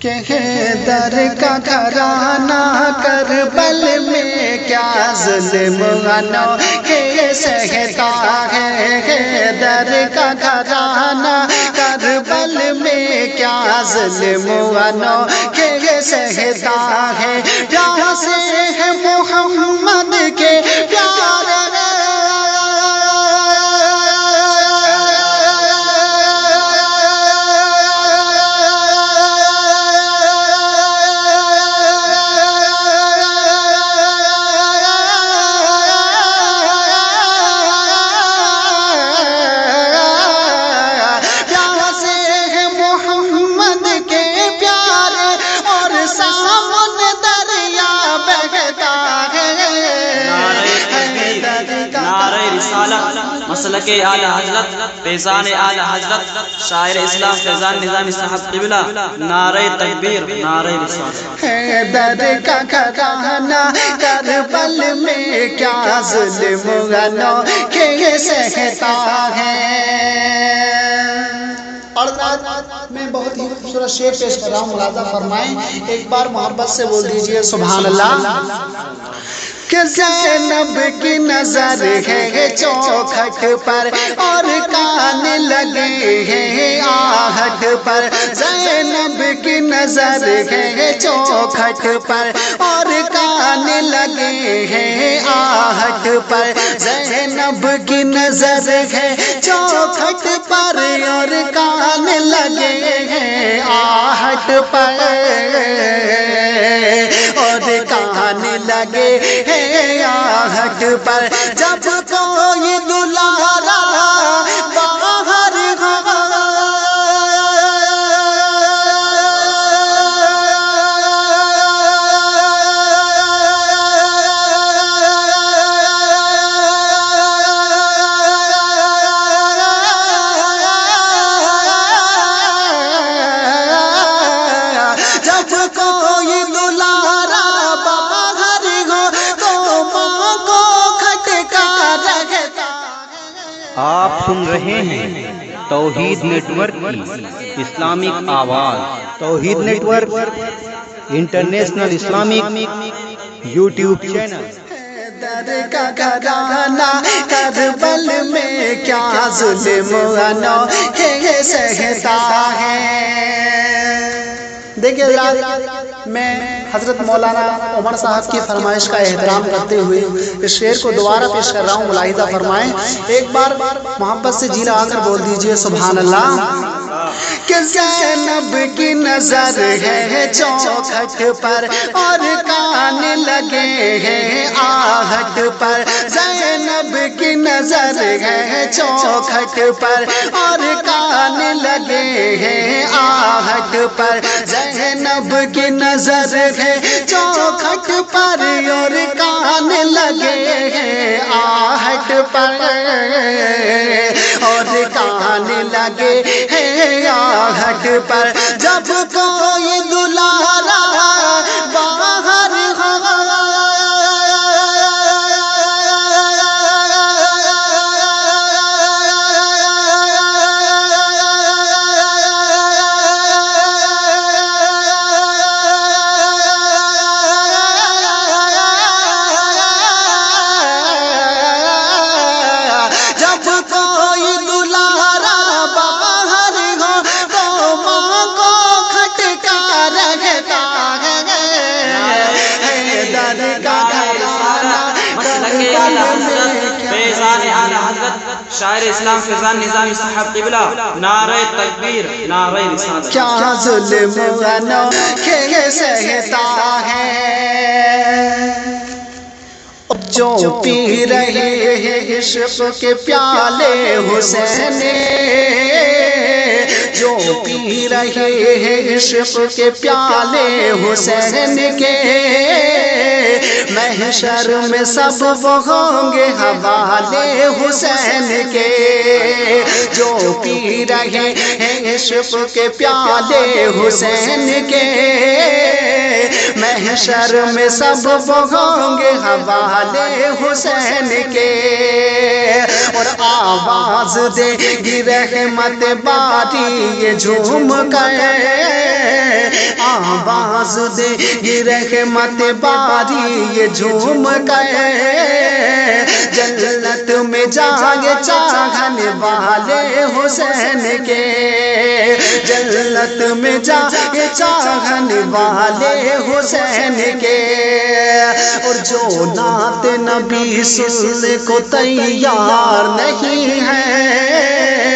کہ حیدر کا گھرانہ کربل میں کیا ظلم انوکھے سہتا ہے۔ حیدر کا گھرانہ کربل میں کیا ظلم انوکھے سہتا ہے۔ جہاں سے ہے محمد کے پیارے مسلک اعلی حضرت فیضان اعلی حضرت شاعر اسلام فیضان نظامی صاحب قبلہ، نعرہ تکبیر، نعرہ رسالت۔ حیدر کا گھرانہ کربل میں کیا ظلم انوکھے سہتا ہے۔ اور میں بہت ہی خوبصورت شعر پیش کر رہا ہوں، ملاحظہ فرمائیں، ایک بار محبت سے بول دیجئے سبحان اللہ۔ کہ زینب کی نظر ہے چوکھٹ پر اور کان لگے ہیں آہٹ پر۔ زینب کی نظر ہے چوکھٹ پر اور کان لگے ہیں آہٹ پر۔ زینب کی نظر ہے چوکھٹ پر اور کان لگے ہیں آہٹ پر، اور کان لگے آہٹ پر۔ جب کوئی دلارا باہر آپ سن رہے ہیں توحید نیٹ ورک کی اسلامک آواز۔ Tauheed network international Islamic YouTube channel. Haider کا گھرانہ کربل میں کیا ظلم انوکھے سہتا ہے۔ دیکھیے حضرات، میں حضرت مولانا عمر صاحب کی فرمائش کا احترام کرتے ہوئے اس شعر کو دوبارہ پیش کر رہا ہوں، ملاحظہ فرمائیں، ایک بار محبت سے جی لگا کر بول دیجئے سبحان اللہ۔ کہ زینب کی نظر ہے چوکھٹ پر اور کان لگے ہیں آہٹ پر۔ زینب کی نظر ہے چوکھٹ پر اور کان لگے ہیں آہٹ پر۔ زینب کی نظر ہے چوکھٹ پر اور کان لگے ہیں آہٹ پر، اور کان لگے ہیں آہٹ پر۔ جب کوئی دلارا باہر شاعر اسلام فیضان نظامی صاحب قبلہ، نعرہ تکبیر، نعرہ رسالت۔ کیا ظلم انوکھے سہتا ہے۔ جو پی رہے ہیں عشق کے پیالے حسین، جو پی رہے ہیں عشق کے پیالے حسین کے، محشر میں سب وہ ہوں گے حوالے حسین کے۔ جو پی رہے ہیں عشق کے پیالے حسین کے، محشر میں سب وہ ہوں گے حوالے حسین کے۔ اور آواز دے گی رحمت باری یہ جھوم کر، نواز دے یہ رحمت باری یہ جھوم گئے جنت میں جائیں چاہنے والے حسین کے جنت میں جائیں چاہنے والے حسین کے اور جو نعت نبی سننے کو تیار نہیں ہے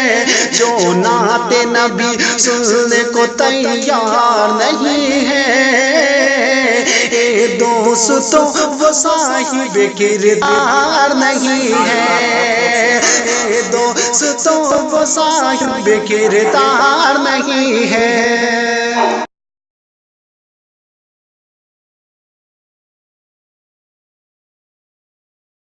جو نعت نبی سننے کو تیار نہیں ہے اے دوستوں وہ صاحب کردار نہیں ہے اے دوستوں وہ صاحب کردار نہیں ہے